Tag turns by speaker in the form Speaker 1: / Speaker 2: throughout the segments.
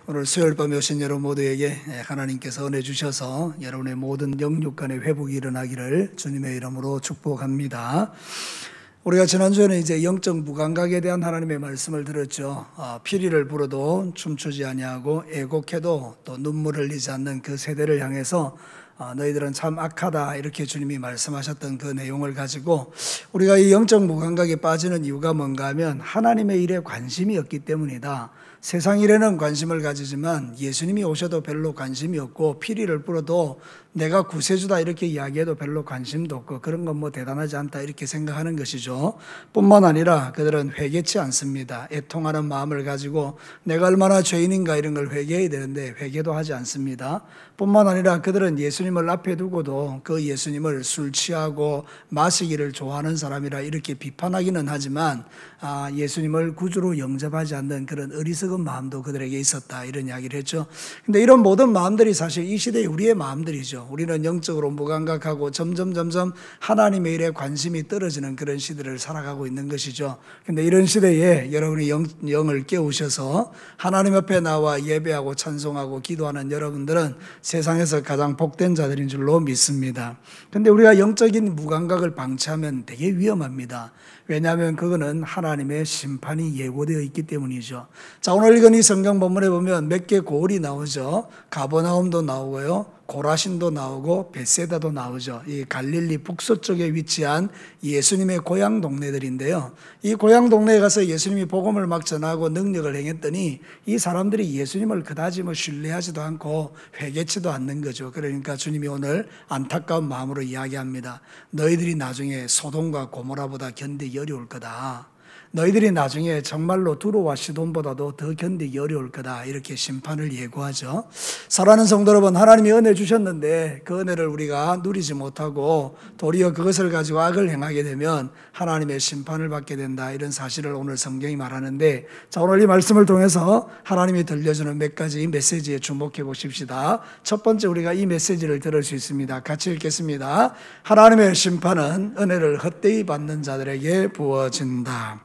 Speaker 1: 오늘 수요일 밤에 오신 여러분 모두에게 하나님께서 은혜 주셔서 여러분의 모든 영육간의 회복이 일어나기를 주님의 이름으로 축복합니다. 우리가 지난주에는 이제 영적 무감각에 대한 하나님의 말씀을 들었죠. 피리를 불어도 춤추지 아니하고 애곡해도 또 눈물 흘리지 않는 그 세대를 향해서 너희들은 참 악하다 이렇게 주님이 말씀하셨던 그 내용을 가지고 우리가 이 영적 무감각에 빠지는 이유가 뭔가 하면 하나님의 일에 관심이 없기 때문이다. 세상 일에는 관심을 가지지만 예수님이 오셔도 별로 관심이 없고 피리를 불어도 내가 구세주다 이렇게 이야기해도 별로 관심도 없고 그런 건 뭐 대단하지 않다 이렇게 생각하는 것이죠. 뿐만 아니라 그들은 회개치 않습니다. 애통하는 마음을 가지고 내가 얼마나 죄인인가 이런 걸 회개해야 되는데 회개도 하지 않습니다. 뿐만 아니라 그들은 예수님을 앞에 두고도 그 예수님을 술 취하고 마시기를 좋아하는 사람이라 이렇게 비판하기는 하지만 예수님을 구주로 영접하지 않는 그런 어리석은 마음도 그들에게 있었다 이런 이야기를 했죠. 근데 이런 모든 마음들이 사실 이 시대의 우리의 마음들이죠. 우리는 영적으로 무감각하고 점점 하나님의 일에 관심이 떨어지는 그런 시대를 살아가고 있는 것이죠. 근데 이런 시대에 여러분이 영을 깨우셔서 하나님 앞에 나와 예배하고 찬송하고 기도하는 여러분들은 세상에서 가장 복된 자들인 줄로 믿습니다. 근데 우리가 영적인 무감각을 방치하면 되게 위험합니다. 왜냐하면 그거는 하나님의 심판이 예고되어 있기 때문이죠. 자, 오늘 읽은 이 성경 본문에 보면 몇 개 고을이 나오죠. 가버나움도 나오고요. 고라신도 나오고 벳세다도 나오죠. 이 갈릴리 북서쪽에 위치한 예수님의 고향 동네들인데요. 이 고향 동네에 가서 예수님이 복음을 막 전하고 능력을 행했더니 이 사람들이 예수님을 그다지 신뢰하지도 않고 회개치도 않는 거죠. 그러니까 주님이 오늘 안타까운 마음으로 이야기합니다. 너희들이 나중에 소돔과 고모라보다 견디기 어려울 거다. 너희들이 나중에 정말로 두로와 시돈보다도 더 견디기 어려울 거다 이렇게 심판을 예고하죠. 사랑하는 성도 여러분, 하나님이 은혜 주셨는데 그 은혜를 우리가 누리지 못하고 도리어 그것을 가지고 악을 행하게 되면 하나님의 심판을 받게 된다 이런 사실을 오늘 성경이 말하는데, 자, 오늘 이 말씀을 통해서 하나님이 들려주는 몇 가지 메시지에 주목해 보십시다. 첫 번째, 우리가 이 메시지를 들을 수 있습니다. 같이 읽겠습니다. 하나님의 심판은 은혜를 헛되이 받는 자들에게 부어진다.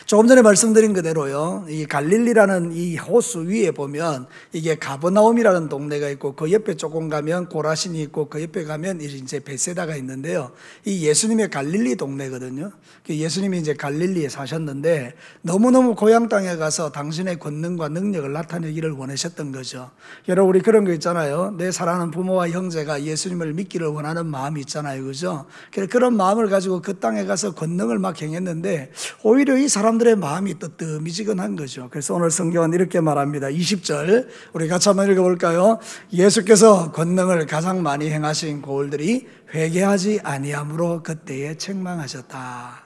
Speaker 1: 조금 전에 말씀드린 그대로요, 이 갈릴리라는 이 호수 위에 보면 이게 가버나움이라는 동네가 있고 그 옆에 조금 가면 고라신이 있고 그 옆에 가면 이제 벳세다가 있는데요. 이 예수님의 갈릴리 동네거든요. 예수님이 이제 갈릴리에 사셨는데 너무너무 고향 땅에 가서 당신의 권능과 능력을 나타내기를 원하셨던 거죠. 여러분, 우리 그런 거 있잖아요. 내 사랑하는 부모와 형제가 예수님을 믿기를 원하는 마음이 있잖아요. 그죠? 그런 마음을 가지고 그 땅에 가서 권능을 막 행했는데 오히려 이 사람들의 마음이 뜨뜻미지근한 거죠. 그래서 오늘 성경은 이렇게 말합니다. 20절 우리 같이 한번 읽어볼까요? 예수께서 권능을 가장 많이 행하신 고을들이 회개하지 아니함으로 그때에 책망하셨다.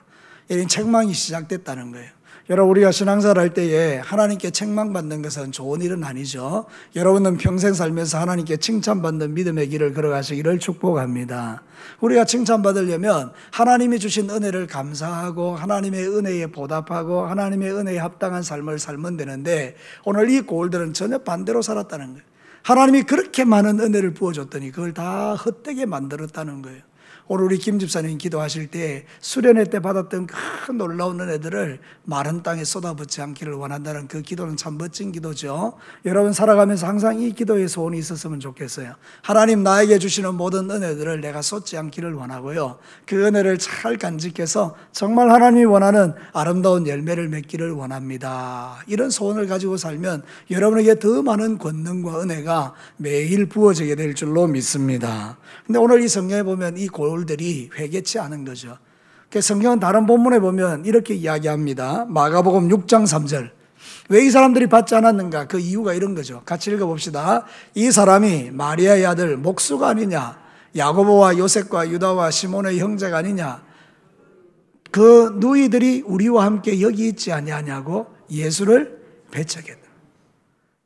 Speaker 1: 이런 책망이 시작됐다는 거예요. 여러분, 우리가 신앙생활 할 때에 하나님께 책망받는 것은 좋은 일은 아니죠. 여러분은 평생 살면서 하나님께 칭찬받는 믿음의 길을 걸어가시기를 축복합니다. 우리가 칭찬받으려면 하나님이 주신 은혜를 감사하고 하나님의 은혜에 보답하고 하나님의 은혜에 합당한 삶을 살면 되는데 오늘 이 고을들은 전혀 반대로 살았다는 거예요. 하나님이 그렇게 많은 은혜를 부어줬더니 그걸 다 헛되게 만들었다는 거예요. 오늘 우리 김 집사님 기도하실 때 수련회 때 받았던 큰 놀라운 은혜들을 마른 땅에 쏟아붓지 않기를 원한다는 그 기도는 참 멋진 기도죠. 여러분, 살아가면서 항상 이 기도의 소원이 있었으면 좋겠어요. 하나님, 나에게 주시는 모든 은혜들을 내가 쏟지 않기를 원하고요, 그 은혜를 잘 간직해서 정말 하나님이 원하는 아름다운 열매를 맺기를 원합니다. 이런 소원을 가지고 살면 여러분에게 더 많은 권능과 은혜가 매일 부어지게 될 줄로 믿습니다. 근데 오늘 이 성경에 보면 이 고을들이 회개치 않은 거죠. 성경은 다른 본문에 보면 이렇게 이야기합니다. 마가복음 6장 3절. 왜 이 사람들이 받지 않았는가? 그 이유가 이런 거죠. 같이 읽어봅시다. 이 사람이 마리아의 아들 목수가 아니냐? 야고보와 요셉과 유다와 시몬의 형제가 아니냐? 그 누이들이 우리와 함께 여기 있지 아니하냐고 예수를 배척했다.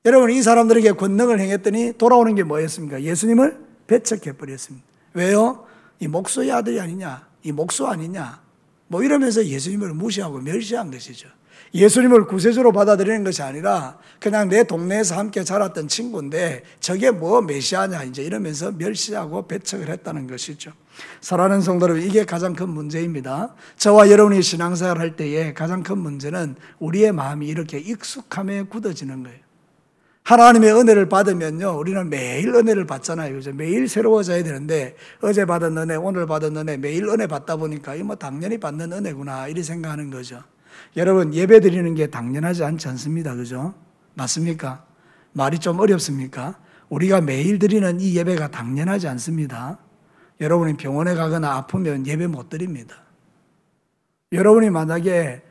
Speaker 1: 여러분, 이 사람들에게 권능을 행했더니 돌아오는 게 뭐였습니까? 예수님을 배척해버렸습니다. 왜요? 이 목수의 아들이 아니냐? 이 목수 아니냐? 뭐 이러면서 예수님을 무시하고 멸시한 것이죠. 예수님을 구세주로 받아들이는 것이 아니라 그냥 내 동네에서 함께 자랐던 친구인데 저게 뭐 메시아냐 이제 이러면서 멸시하고 배척을 했다는 것이죠. 사랑하는 성도 여러분, 이게 가장 큰 문제입니다. 저와 여러분이 신앙생활 할 때에 가장 큰 문제는 우리의 마음이 이렇게 익숙함에 굳어지는 거예요. 하나님의 은혜를 받으면요, 우리는 매일 은혜를 받잖아요. 그죠? 매일 새로워져야 되는데, 어제 받은 은혜, 오늘 받은 은혜, 매일 은혜 받다 보니까, 이 뭐 당연히 받는 은혜구나, 이렇게 생각하는 거죠. 여러분, 예배 드리는 게 당연하지 않지 않습니다. 그죠? 맞습니까? 말이 좀 어렵습니까? 우리가 매일 드리는 이 예배가 당연하지 않습니다. 여러분이 병원에 가거나 아프면 예배 못 드립니다. 여러분이 만약에,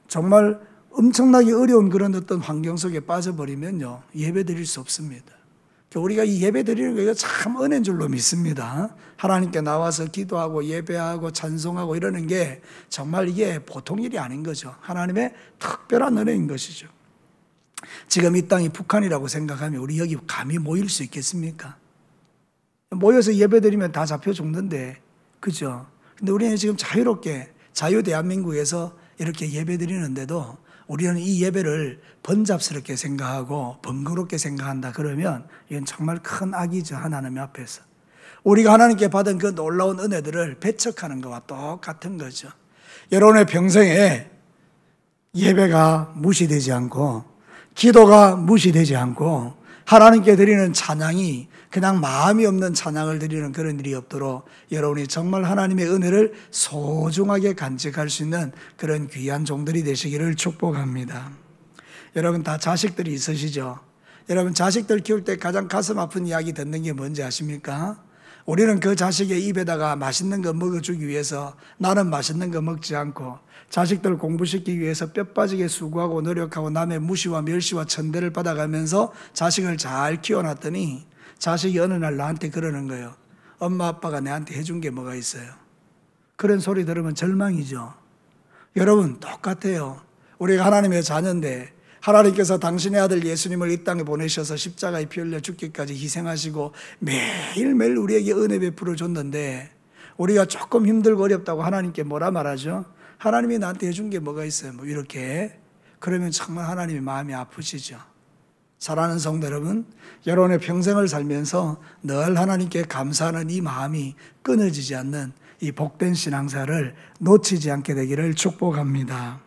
Speaker 1: 정말 엄청나게 어려운 그런 어떤 환경 속에 빠져버리면요, 예배 드릴 수 없습니다. 우리가 이 예배 드리는 거 이거 참 은혜인 줄로 믿습니다. 하나님께 나와서 기도하고 예배하고 찬송하고 이러는 게 정말 이게 보통 일이 아닌 거죠. 하나님의 특별한 은혜인 것이죠. 지금 이 땅이 북한이라고 생각하면 우리 여기 감히 모일 수 있겠습니까? 모여서 예배 드리면 다 잡혀 죽는데, 그죠? 근데 우리는 지금 자유롭게 자유 대한민국에서 이렇게 예배 드리는데도 우리는 이 예배를 번잡스럽게 생각하고 번거롭게 생각한다 그러면 이건 정말 큰 악이죠. 하나님 앞에서. 우리가 하나님께 받은 그 놀라운 은혜들을 배척하는 것과 똑같은 거죠. 여러분의 평생에 예배가 무시되지 않고 기도가 무시되지 않고 하나님께 드리는 찬양이 그냥 마음이 없는 찬양을 드리는 그런 일이 없도록 여러분이 정말 하나님의 은혜를 소중하게 간직할 수 있는 그런 귀한 종들이 되시기를 축복합니다. 여러분 다 자식들이 있으시죠? 여러분 자식들 키울 때 가장 가슴 아픈 이야기 듣는 게 뭔지 아십니까? 우리는 그 자식의 입에다가 맛있는 거 먹어주기 위해서 나는 맛있는 거 먹지 않고 자식들 공부시키기 위해서 뼈 빠지게 수고하고 노력하고 남의 무시와 멸시와 천대를 받아가면서 자식을 잘 키워놨더니 자식이 어느 날 나한테 그러는 거예요. 엄마 아빠가 내한테 해준 게 뭐가 있어요? 그런 소리 들으면 절망이죠. 여러분 똑같아요. 우리가 하나님의 자녀인데 하나님께서 당신의 아들 예수님을 이 땅에 보내셔서 십자가에 피 흘려 죽기까지 희생하시고 매일매일 우리에게 은혜 베풀어 줬는데 우리가 조금 힘들고 어렵다고 하나님께 뭐라 말하죠? 하나님이 나한테 해준 게 뭐가 있어요? 뭐 이렇게. 그러면 정말 하나님이 마음이 아프시죠. 사랑하는 성도 여러분, 여러분의 평생을 살면서 늘 하나님께 감사하는 이 마음이 끊어지지 않는 이 복된 신앙사를 놓치지 않게 되기를 축복합니다.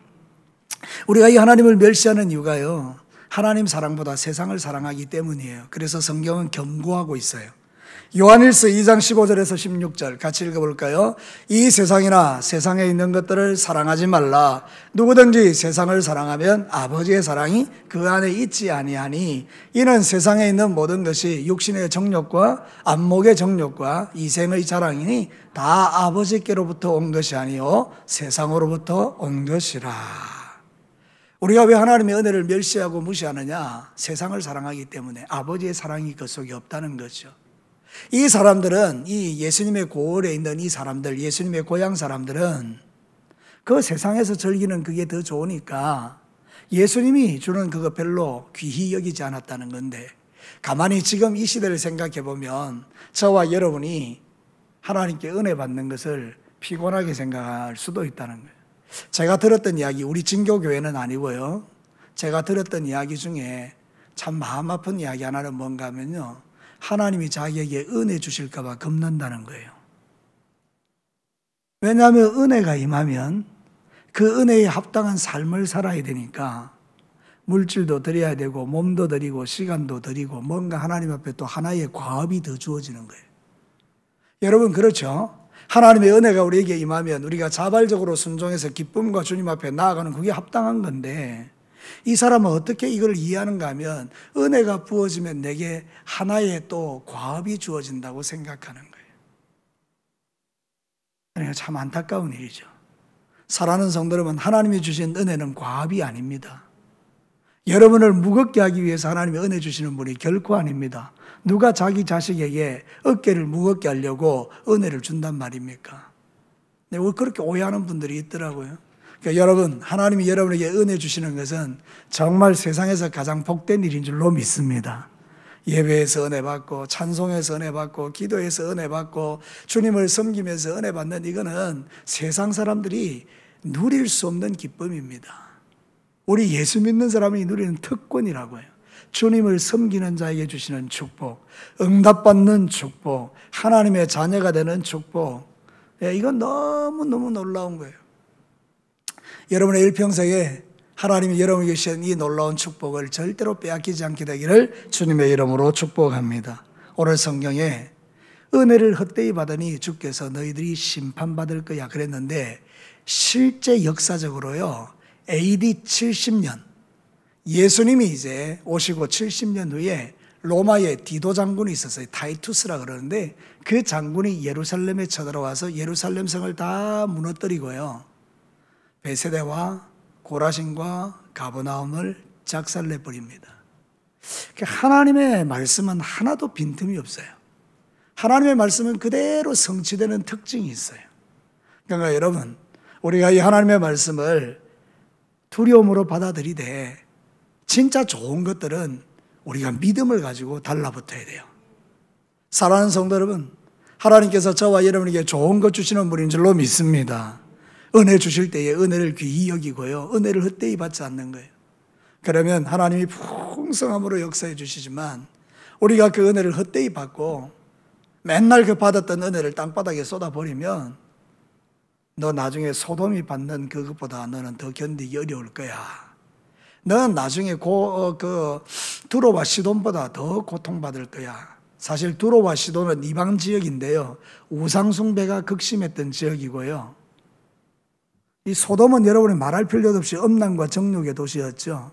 Speaker 1: 우리가 이 하나님을 멸시하는 이유가요, 하나님 사랑보다 세상을 사랑하기 때문이에요. 그래서 성경은 경고하고 있어요. 요한일서 2장 15절에서 16절 같이 읽어볼까요? 이 세상이나 세상에 있는 것들을 사랑하지 말라. 누구든지 세상을 사랑하면 아버지의 사랑이 그 안에 있지 아니하니 이는 세상에 있는 모든 것이 육신의 정욕과 안목의 정욕과 이생의 자랑이니 다 아버지께로부터 온 것이 아니요 세상으로부터 온 것이라. 우리가 왜 하나님의 은혜를 멸시하고 무시하느냐? 세상을 사랑하기 때문에 아버지의 사랑이 그 속에 없다는 거죠. 이 사람들은, 이 예수님의 고을에 있는 이 사람들, 예수님의 고향 사람들은 그 세상에서 즐기는 그게 더 좋으니까 예수님이 주는 그거 별로 귀히 여기지 않았다는 건데, 가만히 지금 이 시대를 생각해 보면 저와 여러분이 하나님께 은혜 받는 것을 피곤하게 생각할 수도 있다는 거예요. 제가 들었던 이야기, 우리 진교교회는 아니고요, 제가 들었던 이야기 중에 참 마음 아픈 이야기 하나는 뭔가 하면요, 하나님이 자기에게 은혜 주실까 봐 겁난다는 거예요. 왜냐하면 은혜가 임하면 그 은혜에 합당한 삶을 살아야 되니까 물질도 드려야 되고 몸도 드리고 시간도 드리고 뭔가 하나님 앞에 또 하나의 과업이 더 주어지는 거예요. 여러분 그렇죠? 하나님의 은혜가 우리에게 임하면 우리가 자발적으로 순종해서 기쁨과 주님 앞에 나아가는 그게 합당한 건데, 이 사람은 어떻게 이걸 이해하는가 하면 은혜가 부어지면 내게 하나의 또 과업이 주어진다고 생각하는 거예요. 그러니까 참 안타까운 일이죠. 사랑하는 성도 여러분, 하나님이 주신 은혜는 과업이 아닙니다. 여러분을 무겁게 하기 위해서 하나님이 은혜 주시는 분이 결코 아닙니다. 누가 자기 자식에게 어깨를 무겁게 하려고 은혜를 준단 말입니까? 네, 그렇게 오해하는 분들이 있더라고요. 그러니까 여러분, 하나님이 여러분에게 은혜 주시는 것은 정말 세상에서 가장 복된 일인 줄로 믿습니다. 예배에서 은혜 받고 찬송에서 은혜 받고 기도에서 은혜 받고 주님을 섬기면서 은혜 받는 이거는 세상 사람들이 누릴 수 없는 기쁨입니다. 우리 예수 믿는 사람이 누리는 특권이라고 해요. 주님을 섬기는 자에게 주시는 축복, 응답받는 축복, 하나님의 자녀가 되는 축복, 이건 너무너무 놀라운 거예요. 여러분의 일평생에 하나님이 여러분에게 주신 이 놀라운 축복을 절대로 빼앗기지 않게 되기를 주님의 이름으로 축복합니다. 오늘 성경에 은혜를 헛되이 받으니 주께서 너희들이 심판받을 거야 그랬는데, 실제 역사적으로요, AD 70년 예수님이 이제 오시고 70년 후에 로마의 디도 장군이 있었어요. 타이투스라 그러는데, 그 장군이 예루살렘에 쳐들어와서 예루살렘 성을 다 무너뜨리고요, 베세대와 고라신과 가버나움을 작살내버립니다. 하나님의 말씀은 하나도 빈틈이 없어요. 하나님의 말씀은 그대로 성취되는 특징이 있어요. 그러니까 여러분, 우리가 이 하나님의 말씀을 두려움으로 받아들이되 진짜 좋은 것들은 우리가 믿음을 가지고 달라붙어야 돼요. 사랑하는 성도 여러분, 하나님께서 저와 여러분에게 좋은 것 주시는 분인 줄로 믿습니다. 은혜 주실 때에 은혜를 귀히 여기고요, 은혜를 헛되이 받지 않는 거예요. 그러면 하나님이 풍성함으로 역사해 주시지만, 우리가 그 은혜를 헛되이 받고 맨날 그 받았던 은혜를 땅바닥에 쏟아버리면 너 나중에 소돔이 받는 그것보다 너는 더 견디기 어려울 거야. 너는 나중에 두로와 시돈보다 더 고통받을 거야. 사실 두로와 시돈은 이방 지역인데요, 우상숭배가 극심했던 지역이고요, 이 소돔은 여러분이 말할 필요도 없이 음란과 정욕의 도시였죠.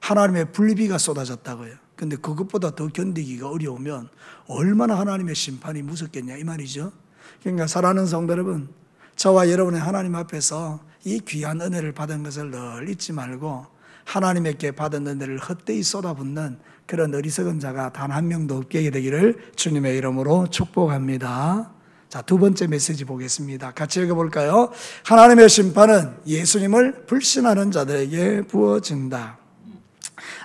Speaker 1: 하나님의 불비가 쏟아졌다고요. 근데 그것보다 더 견디기가 어려우면 얼마나 하나님의 심판이 무섭겠냐 이 말이죠. 그러니까 사랑하는 성도 여러분, 저와 여러분의 하나님 앞에서 이 귀한 은혜를 받은 것을 늘 잊지 말고 하나님께 받은 은혜를 헛되이 쏟아붓는 그런 어리석은 자가 단 한 명도 없게 되기를 주님의 이름으로 축복합니다. 자, 두 번째 메시지 보겠습니다. 같이 읽어볼까요? 하나님의 심판은 예수님을 불신하는 자들에게 부어진다.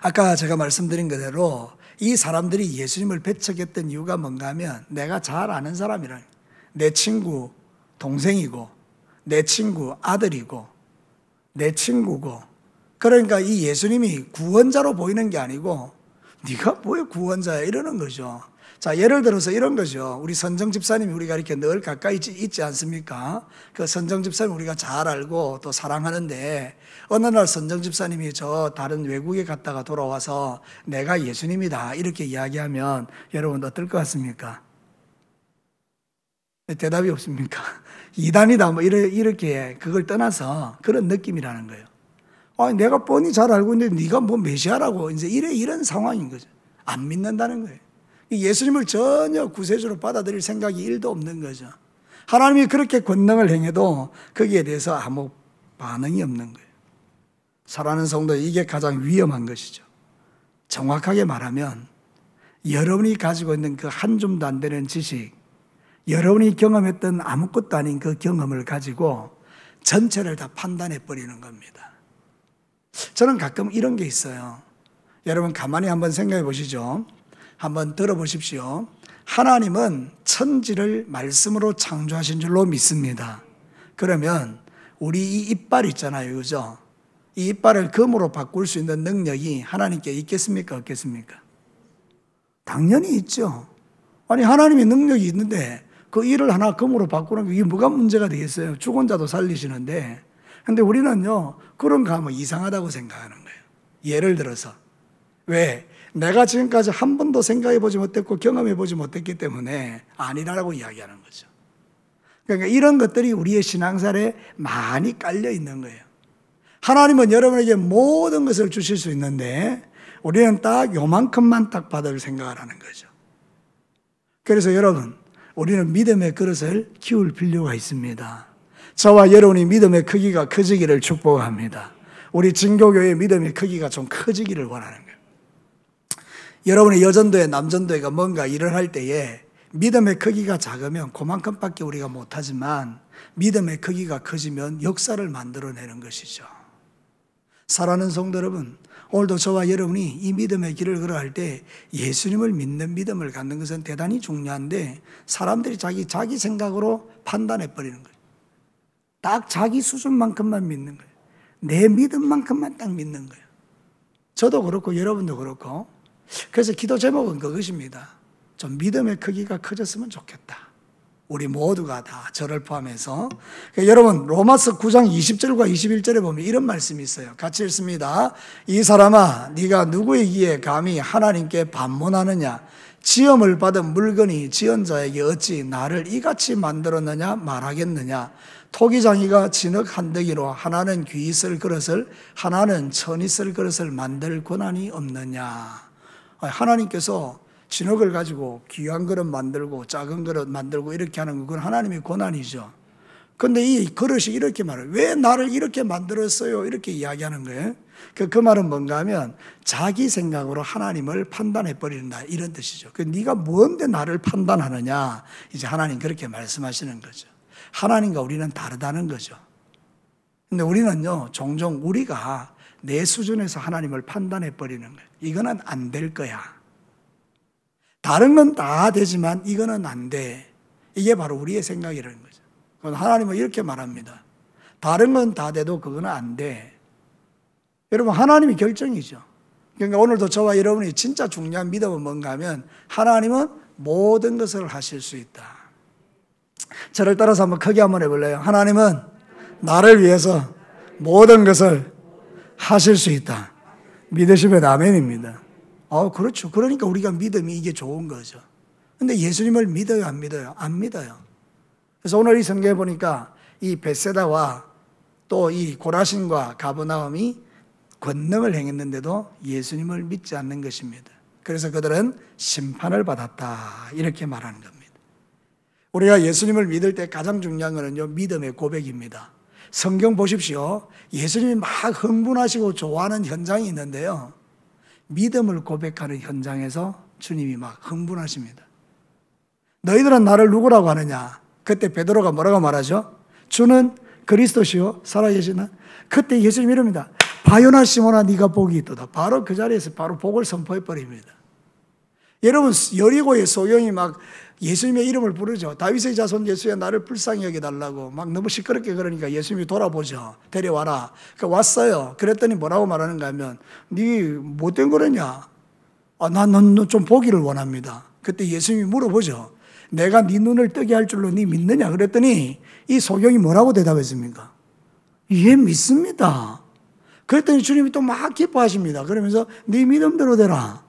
Speaker 1: 아까 제가 말씀드린 그대로 이 사람들이 예수님을 배척했던 이유가 뭔가 하면, 내가 잘 아는 사람이랑 내 친구 동생이고 내 친구 아들이고 내 친구고, 그러니까 이 예수님이 구원자로 보이는 게 아니고 네가 뭐야 구원자야 이러는 거죠. 자, 예를 들어서 이런 거죠. 우리 선정 집사님이 우리가 이렇게 늘 가까이 있지 않습니까? 그 선정 집사님 우리가 잘 알고 또 사랑하는데, 어느 날 선정 집사님이 저 다른 외국에 갔다가 돌아와서 내가 예수님이다 이렇게 이야기하면 여러분 어떨 것 같습니까? 대답이 없습니까? 이단이다 뭐 이렇게 그걸 떠나서 그런 느낌이라는 거예요. 아니, 내가 뻔히 잘 알고 있는데 네가 뭐 메시아라고 이제 이런 상황인 거죠. 안 믿는다는 거예요. 예수님을 전혀 구세주로 받아들일 생각이 1도 없는 거죠. 하나님이 그렇게 권능을 행해도 거기에 대해서 아무 반응이 없는 거예요. 사랑하는 성도, 이게 가장 위험한 것이죠. 정확하게 말하면 여러분이 가지고 있는 그 한 줌도 안 되는 지식, 여러분이 경험했던 아무것도 아닌 그 경험을 가지고 전체를 다 판단해 버리는 겁니다. 저는 가끔 이런 게 있어요. 여러분 가만히 한번 생각해 보시죠. 한번 들어보십시오. 하나님은 천지를 말씀으로 창조하신 줄로 믿습니다. 그러면 우리 이 이빨 있잖아요, 그죠? 이 이빨을 금으로 바꿀 수 있는 능력이 하나님께 있겠습니까, 없겠습니까? 당연히 있죠. 아니, 하나님이 능력이 있는데 그 이를 하나 금으로 바꾸는 게 이게 뭐가 문제가 되겠어요? 죽은 자도 살리시는데. 근데 우리는요, 그런 거 하면 이상하다고 생각하는 거예요. 예를 들어서. 왜? 내가 지금까지 한 번도 생각해 보지 못했고 경험해 보지 못했기 때문에 아니라고 이야기하는 거죠. 그러니까 이런 것들이 우리의 신앙생활에 많이 깔려 있는 거예요. 하나님은 여러분에게 모든 것을 주실 수 있는데 우리는 딱 요만큼만 딱 받을 생각을 하는 거죠. 그래서 여러분, 우리는 믿음의 그릇을 키울 필요가 있습니다. 저와 여러분이 믿음의 크기가 커지기를 축복합니다. 우리 진교교의 믿음의 크기가 좀 커지기를 원하는 거예요. 여러분의 여전도회, 남전도회가 뭔가 일을 할 때에 믿음의 크기가 작으면 그만큼밖에 우리가 못하지만 믿음의 크기가 커지면 역사를 만들어내는 것이죠. 사랑하는 성도 여러분, 오늘도 저와 여러분이 이 믿음의 길을 걸어갈 때 예수님을 믿는 믿음을 갖는 것은 대단히 중요한데, 사람들이 자기 생각으로 판단해버리는 거예요. 딱 자기 수준만큼만 믿는 거예요. 내 믿음만큼만 딱 믿는 거예요. 저도 그렇고 여러분도 그렇고. 그래서 기도 제목은 그것입니다. 좀 믿음의 크기가 커졌으면 좋겠다. 우리 모두가 다 저를 포함해서. 그러니까 여러분 로마서 9장 20절과 21절에 보면 이런 말씀이 있어요. 같이 읽습니다. 이 사람아 네가 누구이기에 감히 하나님께 반문하느냐. 지음을 받은 물건이 지은 자에게 어찌 나를 이같이 만들었느냐 말하겠느냐. 토기장이가 진흙 한더기로 하나는 귀 있을 그릇을 하나는 천 있을 그릇을 만들 권한이 없느냐. 하나님께서 진흙을 가지고 귀한 그릇 만들고 작은 그릇 만들고 이렇게 하는 건 그건 하나님의 권한이죠. 그런데 이 그릇이 이렇게 말해요. 왜 나를 이렇게 만들었어요? 이렇게 이야기하는 거예요. 그 말은 뭔가 하면 자기 생각으로 하나님을 판단해 버린다 이런 뜻이죠. 네가 뭔데 나를 판단하느냐. 이제 하나님 그렇게 말씀하시는 거죠. 하나님과 우리는 다르다는 거죠. 근데 우리는요 종종 우리가 내 수준에서 하나님을 판단해 버리는 거예요. 이거는 안 될 거야. 다른 건 다 되지만 이거는 안 돼. 이게 바로 우리의 생각이라는 거죠. 하나님은 이렇게 말합니다. 다른 건 다 돼도 그거는 안 돼. 여러분 하나님이 결정이죠. 그러니까 오늘도 저와 여러분이 진짜 중요한 믿음은 뭔가 하면 하나님은 모든 것을 하실 수 있다. 저를 따라서 한번 크게 한번 해볼래요? 하나님은 나를 위해서 모든 것을 하실 수 있다. 믿으시면 아멘입니다. 그렇죠. 그러니까 우리가 믿음이 이게 좋은 거죠. 근데 예수님을 믿어요, 안 믿어요? 안 믿어요. 그래서 오늘 이 성경에 보니까 이 벳세다와 또 이 고라신과 가버나움이 권능을 행했는데도 예수님을 믿지 않는 것입니다. 그래서 그들은 심판을 받았다. 이렇게 말하는 겁니다. 우리가 예수님을 믿을 때 가장 중요한 것은요, 믿음의 고백입니다. 성경 보십시오. 예수님이 막 흥분하시고 좋아하는 현장이 있는데요. 믿음을 고백하는 현장에서 주님이 막 흥분하십니다. 너희들은 나를 누구라고 하느냐? 그때 베드로가 뭐라고 말하죠? 주는 그리스도시요 살아계시나? 그때 예수님이 이럽니다. 바요나 시몬아 네가 복이 있도다. 바로 그 자리에서 바로 복을 선포해 버립니다. 여러분 여리고의 소경이 막 예수님의 이름을 부르죠. 다윗의 자손 예수야 나를 불쌍히 여겨달라고 막 너무 시끄럽게 그러니까 예수님이 돌아보죠. 데려와라. 왔어요. 그랬더니 뭐라고 말하는가 하면 네 못된 거랬냐? 넌 좀 보기를 원합니다. 그때 예수님이 물어보죠. 내가 네 눈을 뜨게 할 줄로 네 믿느냐? 그랬더니 이 소경이 뭐라고 대답했습니까? 예 믿습니다. 그랬더니 주님이 또 막 기뻐하십니다. 그러면서 네 믿음대로 되라.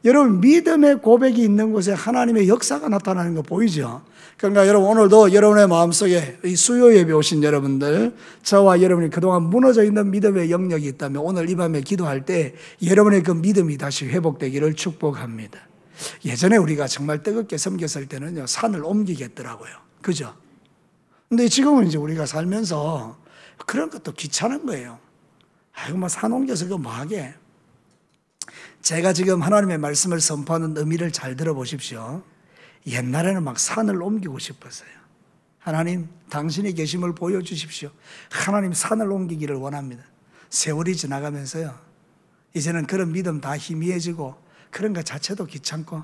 Speaker 1: 여러분 믿음의 고백이 있는 곳에 하나님의 역사가 나타나는 거 보이죠? 그러니까 여러분 오늘도 여러분의 마음속에 이 수요 예배 오신 여러분들, 저와 여러분이 그동안 무너져 있는 믿음의 영역이 있다면 오늘 이 밤에 기도할 때 여러분의 그 믿음이 다시 회복되기를 축복합니다. 예전에 우리가 정말 뜨겁게 섬겼을 때는요 산을 옮기겠더라고요. 그죠? 근데 지금은 이제 우리가 살면서 그런 것도 귀찮은 거예요. 아이고 뭐 산 옮겨서 그거 뭐하게. 제가 지금 하나님의 말씀을 선포하는 의미를 잘 들어보십시오. 옛날에는 막 산을 옮기고 싶었어요. 하나님 당신이 계심을 보여주십시오. 하나님 산을 옮기기를 원합니다. 세월이 지나가면서요 이제는 그런 믿음 다 희미해지고 그런 것 자체도 귀찮고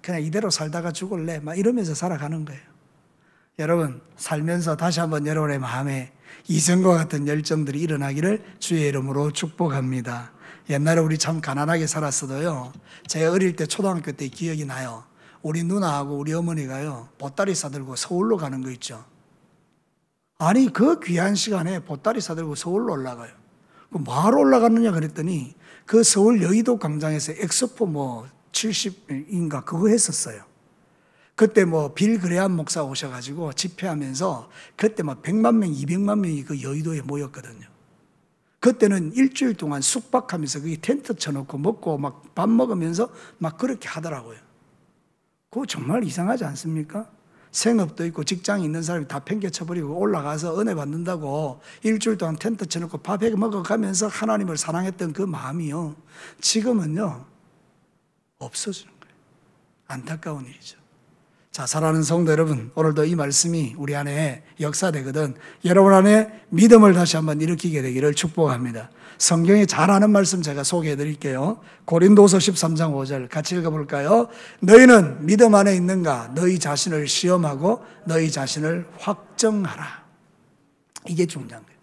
Speaker 1: 그냥 이대로 살다가 죽을래 막 이러면서 살아가는 거예요. 여러분 살면서 다시 한번 여러분의 마음에 이전과 같은 열정들이 일어나기를 주의 이름으로 축복합니다. 옛날에 우리 참 가난하게 살았어도요 제가 어릴 때 초등학교 때 기억이 나요. 우리 누나하고 우리 어머니가요 보따리 싸들고 서울로 가는 거 있죠. 아니 그 귀한 시간에 보따리 싸들고 서울로 올라가요. 뭐하러 올라갔느냐 그랬더니 그 서울 여의도 광장에서 엑스포 뭐 70인가 그거 했었어요. 그때 뭐 빌 그레암 목사 오셔가지고 집회하면서 그때 막 100만 명, 200만 명이 그 여의도에 모였거든요. 그때는 일주일 동안 숙박하면서 거기 텐트 쳐놓고 먹고 막 밥 먹으면서 막 그렇게 하더라고요. 그거 정말 이상하지 않습니까? 생업도 있고 직장이 있는 사람이 다 팽개쳐버리고 올라가서 은혜 받는다고 일주일 동안 텐트 쳐놓고 밥 해 먹어가면서 하나님을 사랑했던 그 마음이요. 지금은요, 없어지는 거예요. 안타까운 일이죠. 자, 사랑하는 성도 여러분, 오늘도 이 말씀이 우리 안에 역사되거든 여러분 안에 믿음을 다시 한번 일으키게 되기를 축복합니다. 성경에 잘 아는 말씀 제가 소개해 드릴게요. 고린도서 13장 5절 같이 읽어볼까요? 너희는 믿음 안에 있는가? 너희 자신을 시험하고 너희 자신을 확정하라. 이게 중요한 거예요.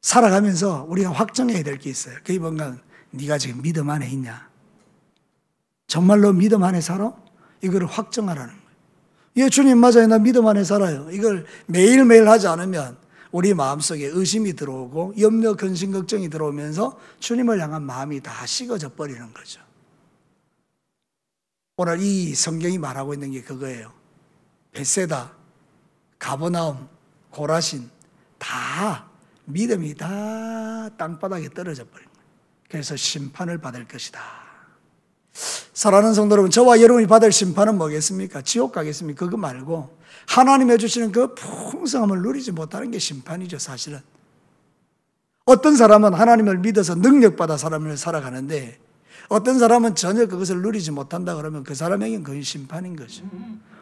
Speaker 1: 살아가면서 우리가 확정해야 될 게 있어요. 그게 뭔가 네가 지금 믿음 안에 있냐? 정말로 믿음 안에 살아? 이거를 확정하라는 거예요. 예, 주님 맞아요. 나 믿음 안에 살아요. 이걸 매일매일 하지 않으면 우리 마음속에 의심이 들어오고 염려, 근심, 걱정이 들어오면서 주님을 향한 마음이 다 식어져 버리는 거죠. 오늘 이 성경이 말하고 있는 게 그거예요. 벳세다, 가버나움, 고라신 다 믿음이 다 땅바닥에 떨어져 버린 거예요. 그래서 심판을 받을 것이다. 사랑하는 성도 여러분, 저와 여러분이 받을 심판은 뭐겠습니까? 지옥 가겠습니까? 그거 말고 하나님이 주시는 그 풍성함을 누리지 못하는 게 심판이죠, 사실은. 어떤 사람은 하나님을 믿어서 능력받아 사람을 살아가는데 어떤 사람은 전혀 그것을 누리지 못한다 그러면 그 사람에게는 거의 심판인 거죠.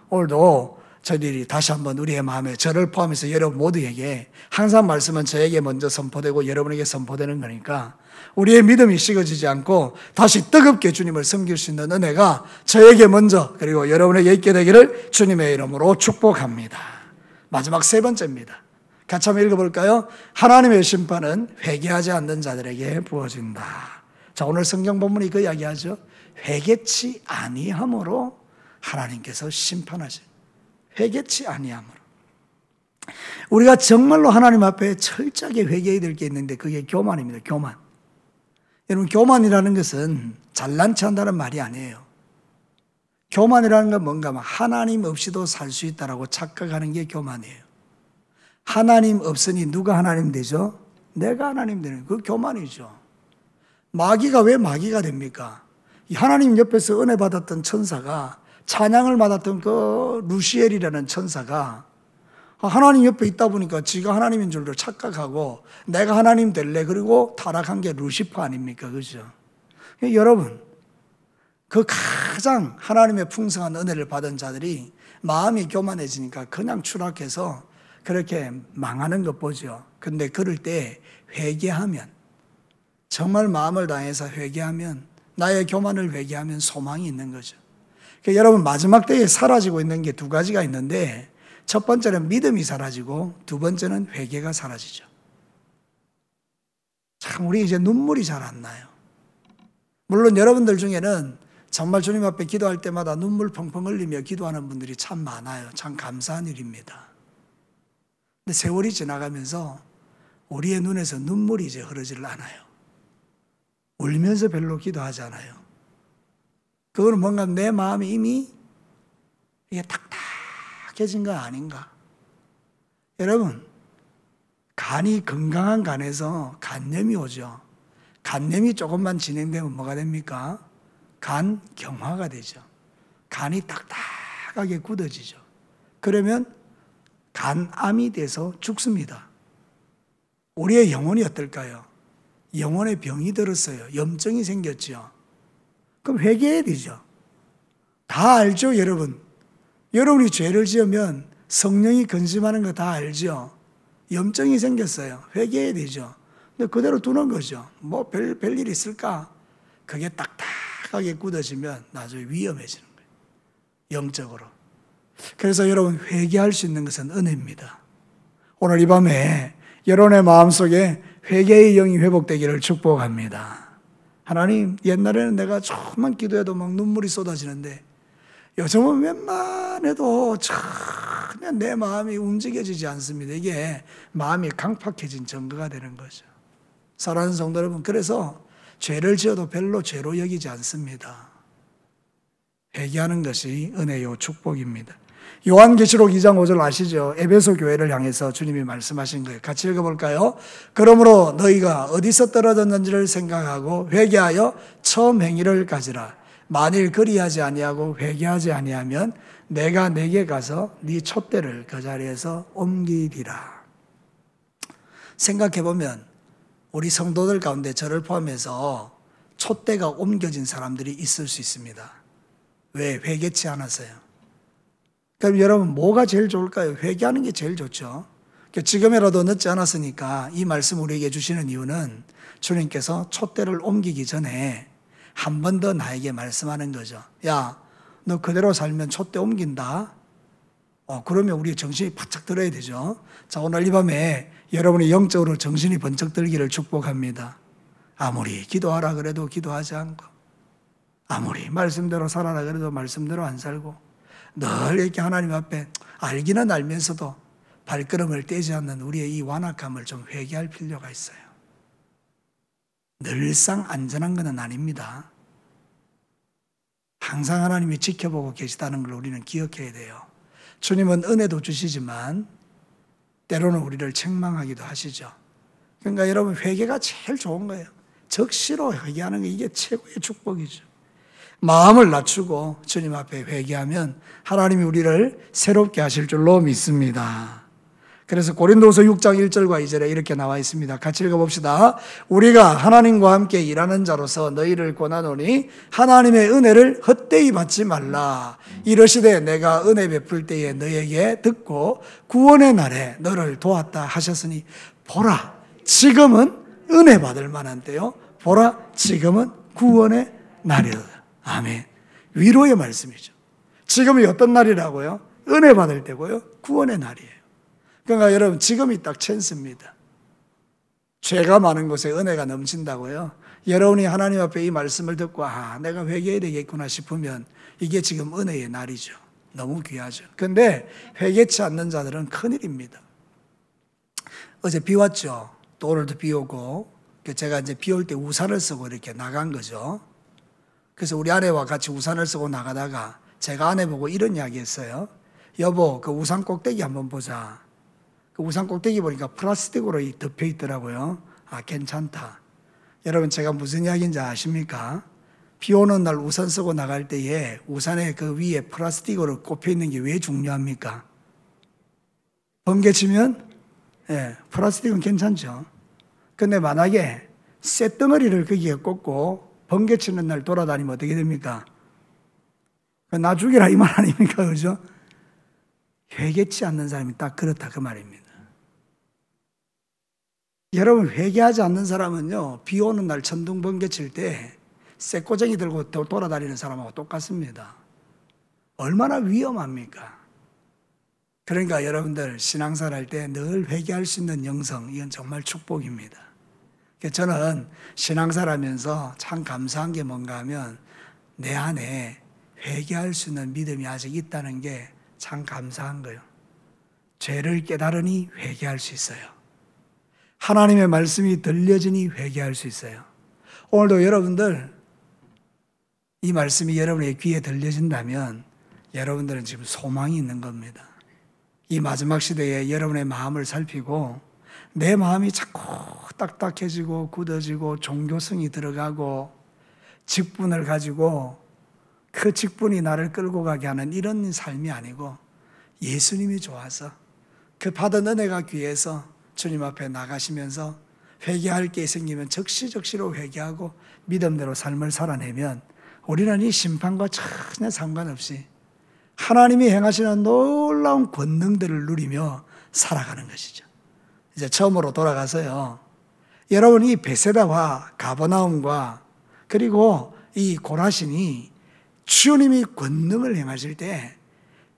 Speaker 1: 오늘도 저희들이 다시 한번 우리의 마음에 저를 포함해서 여러분 모두에게 항상 말씀은 저에게 먼저 선포되고 여러분에게 선포되는 거니까 우리의 믿음이 식어지지 않고 다시 뜨겁게 주님을 섬길 수 있는 은혜가 저에게 먼저 그리고 여러분에게 있게 되기를 주님의 이름으로 축복합니다. 마지막 세 번째입니다. 같이 한번 읽어볼까요? 하나님의 심판은 회개하지 않는 자들에게 부어진다. 자, 오늘 성경 본문이 그 이야기하죠. 회개치 아니함으로 하나님께서 심판하시죠. 회개치 아니함으로. 우리가 정말로 하나님 앞에 철저하게 회개해야 될 게 있는데 그게 교만입니다. 교만. 여러분, 교만이라는 것은 잘난 체 한다는 말이 아니에요. 교만이라는 건 뭔가 하나님 없이도 살 수 있다라고 착각하는 게 교만이에요. 하나님 없으니 누가 하나님 되죠? 내가 하나님 되는 그 교만이죠. 마귀가 왜 마귀가 됩니까? 하나님 옆에서 은혜 받았던 천사가 찬양을 받았던 그 루시엘이라는 천사가 하나님 옆에 있다 보니까 지가 하나님인 줄로 착각하고 내가 하나님 될래 그리고 타락한 게 루시퍼 아닙니까? 그죠? 여러분, 그 가장 하나님의 풍성한 은혜를 받은 자들이 마음이 교만해지니까 그냥 추락해서 그렇게 망하는 것 보죠. 근데 그럴 때 회개하면 정말 마음을 다해서 회개하면 나의 교만을 회개하면 소망이 있는 거죠. 그러니까 여러분 마지막 때에 사라지고 있는 게 두 가지가 있는데 첫 번째는 믿음이 사라지고 두 번째는 회개가 사라지죠. 참 우리 이제 눈물이 잘 안 나요. 물론 여러분들 중에는 정말 주님 앞에 기도할 때마다 눈물 펑펑 흘리며 기도하는 분들이 참 많아요. 참 감사한 일입니다. 근데 세월이 지나가면서 우리의 눈에서 눈물이 이제 흐르질 않아요. 울면서 별로 기도하지 않아요. 그거는 뭔가 내 마음이 이미 이게 딱딱해진 거 아닌가. 여러분, 간이 건강한 간에서 간염이 오죠. 간염이 조금만 진행되면 뭐가 됩니까? 간경화가 되죠. 간이 딱딱하게 굳어지죠. 그러면 간암이 돼서 죽습니다. 우리의 영혼이 어떨까요? 영혼에 병이 들었어요. 염증이 생겼죠. 그럼 회개해야 되죠. 다 알죠, 여러분. 여러분이 죄를 지으면 성령이 근심하는 거 다 알죠. 염증이 생겼어요. 회개해야 되죠. 근데 그대로 두는 거죠. 뭐 별일 있을까? 그게 딱딱하게 굳어지면 나중에 위험해지는 거예요. 영적으로. 그래서 여러분 회개할 수 있는 것은 은혜입니다. 오늘 이 밤에 여러분의 마음속에 회개의 영이 회복되기를 축복합니다. 하나님, 옛날에는 내가 조금만 기도해도 막 눈물이 쏟아지는데 요즘은 웬만해도 전혀 내 마음이 움직여지지 않습니다. 이게 마음이 강팍해진 증거가 되는 거죠. 사랑하는 성도 여러분, 그래서 죄를 지어도 별로 죄로 여기지 않습니다. 회개하는 것이 은혜요 축복입니다. 요한계시록 2장 5절 아시죠? 에베소 교회를 향해서 주님이 말씀하신 거예요. 같이 읽어볼까요? 그러므로 너희가 어디서 떨어졌는지를 생각하고 회개하여 처음 행위를 가지라. 만일 그리하지 아니하고 회개하지 아니하면 내가 내게 가서 네 촛대를 그 자리에서 옮기리라. 생각해보면 우리 성도들 가운데 저를 포함해서 촛대가 옮겨진 사람들이 있을 수 있습니다. 왜? 회개치 않았어요. 그럼 여러분 뭐가 제일 좋을까요? 회개하는 게 제일 좋죠. 지금이라도 늦지 않았으니까 이 말씀 우리에게 주시는 이유는 주님께서 촛대를 옮기기 전에 한 번 더 나에게 말씀하는 거죠. 야, 너 그대로 살면 촛대 옮긴다. 그러면 우리 정신이 바짝 들어야 되죠. 자, 오늘 이 밤에 여러분이 영적으로 정신이 번쩍 들기를 축복합니다. 아무리 기도하라 그래도 기도하지 않고, 아무리 말씀대로 살아라 그래도 말씀대로 안 살고, 늘 이렇게 하나님 앞에 알기는 알면서도 발걸음을 떼지 않는 우리의 이 완악함을 좀 회개할 필요가 있어요. 늘상 안전한 것은 아닙니다. 항상 하나님이 지켜보고 계시다는 걸 우리는 기억해야 돼요. 주님은 은혜도 주시지만 때로는 우리를 책망하기도 하시죠. 그러니까 여러분, 회개가 제일 좋은 거예요. 적시로 회개하는 게 이게 최고의 축복이죠. 마음을 낮추고 주님 앞에 회개하면 하나님이 우리를 새롭게 하실 줄로 믿습니다. 그래서 고린도서 6장 1절과 2절에 이렇게 나와 있습니다. 같이 읽어봅시다. 우리가 하나님과 함께 일하는 자로서 너희를 권하노니 하나님의 은혜를 헛되이 받지 말라. 이러시되 내가 은혜 베풀 때에 너에게 듣고 구원의 날에 너를 도왔다 하셨으니 보라, 지금은 은혜 받을 만한 때요. 보라, 지금은 구원의 날이다. 아멘. 위로의 말씀이죠. 지금이 어떤 날이라고요? 은혜 받을 때고요. 구원의 날이에요. 그러니까 여러분, 지금이 딱 찬스입니다. 죄가 많은 곳에 은혜가 넘친다고요. 여러분이 하나님 앞에 이 말씀을 듣고 내가 회개해야 되겠구나 싶으면 이게 지금 은혜의 날이죠. 너무 귀하죠. 그런데 회개치 않는 자들은 큰일입니다. 어제 비 왔죠. 또 오늘도 비 오고, 제가 이제 비 올 때 우산을 쓰고 이렇게 나간 거죠. 그래서 우리 아내와 같이 우산을 쓰고 나가다가 제가 아내 보고 이런 이야기 했어요. 여보, 그 우산 꼭대기 한번 보자. 그 우산 꼭대기 보니까 플라스틱으로 덮여 있더라고요. 괜찮다. 여러분, 제가 무슨 이야기인지 아십니까? 비 오는 날 우산 쓰고 나갈 때에 우산의 그 위에 플라스틱으로 꼽혀 있는 게 왜 중요합니까? 번개치면 플라스틱은 괜찮죠. 근데 만약에 쇳덩어리를 거기에 꽂고 번개치는 날 돌아다니면 어떻게 됩니까? 나 죽이라 이 말 아닙니까? 그죠? 회개치 않는 사람이 딱 그렇다 그 말입니다. 여러분, 회개하지 않는 사람은요, 비 오는 날 천둥 번개 칠 때 쇠꼬쟁이 들고 돌아다니는 사람하고 똑같습니다. 얼마나 위험합니까? 그러니까 여러분들 신앙생활 할 때 늘 회개할 수 있는 영성, 이건 정말 축복입니다. 저는 신앙생활 하면서 참 감사한 게 뭔가 하면 내 안에 회개할 수 있는 믿음이 아직 있다는 게 참 감사한 거예요. 죄를 깨달으니 회개할 수 있어요. 하나님의 말씀이 들려지니 회개할 수 있어요. 오늘도 여러분들 이 말씀이 여러분의 귀에 들려진다면 여러분들은 지금 소망이 있는 겁니다. 이 마지막 시대에 여러분의 마음을 살피고 내 마음이 자꾸 딱딱해지고 굳어지고 종교성이 들어가고 직분을 가지고 그 직분이 나를 끌고 가게 하는 이런 삶이 아니고 예수님이 좋아서 그 받은 은혜가 귀해서 주님 앞에 나가시면서 회개할 게 생기면 적시적시로 회개하고 믿음대로 삶을 살아내면 우리는 이 심판과 전혀 상관없이 하나님이 행하시는 놀라운 권능들을 누리며 살아가는 것이죠. 이제 처음으로 돌아가서요. 여러분, 이 베세다와 가버나움과 그리고 이 고라신이 주님이 권능을 행하실 때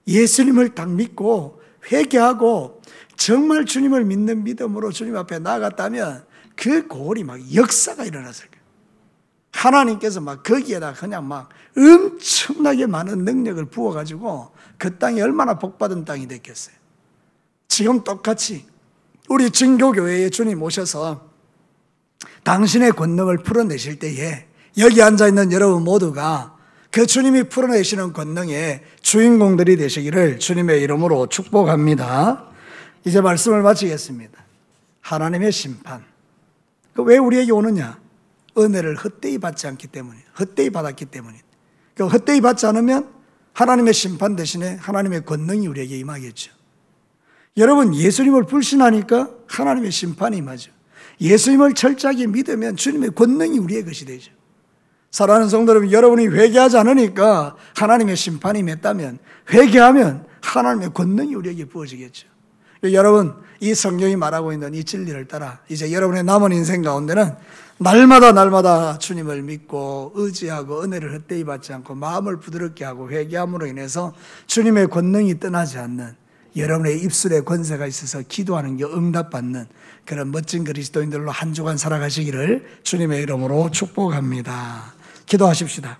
Speaker 1: 예수님을 딱 믿고 회개하고 정말 주님을 믿는 믿음으로 주님 앞에 나아갔다면 그 고을이 막 역사가 일어났을 거예요. 하나님께서 막 거기에다 그냥 막 엄청나게 많은 능력을 부어가지고 그 땅이 얼마나 복받은 땅이 됐겠어요. 지금 똑같이 우리 증교교회에 주님 오셔서 당신의 권능을 풀어내실 때에 여기 앉아있는 여러분 모두가 그 주님이 풀어내시는 권능의 주인공들이 되시기를 주님의 이름으로 축복합니다. 이제 말씀을 마치겠습니다. 하나님의 심판. 왜 우리에게 오느냐? 은혜를 헛되이 받지 않기 때문에, 헛되이 받았기 때문에. 헛되이 받지 않으면 하나님의 심판 대신에 하나님의 권능이 우리에게 임하겠죠. 여러분, 예수님을 불신하니까 하나님의 심판이 임하죠. 예수님을 철저하게 믿으면 주님의 권능이 우리의 것이 되죠. 사랑하는 성도 여러분, 여러분이 회개하지 않으니까 하나님의 심판이 맺다면 회개하면 하나님의 권능이 우리에게 부어지겠죠. 여러분, 이 성경이 말하고 있는 이 진리를 따라 이제 여러분의 남은 인생 가운데는 날마다 주님을 믿고 의지하고 은혜를 헛되이 받지 않고 마음을 부드럽게 하고 회개함으로 인해서 주님의 권능이 떠나지 않는, 여러분의 입술에 권세가 있어서 기도하는 게 응답받는 그런 멋진 그리스도인들로 한 주간 살아가시기를 주님의 이름으로 축복합니다. 기도하십시다.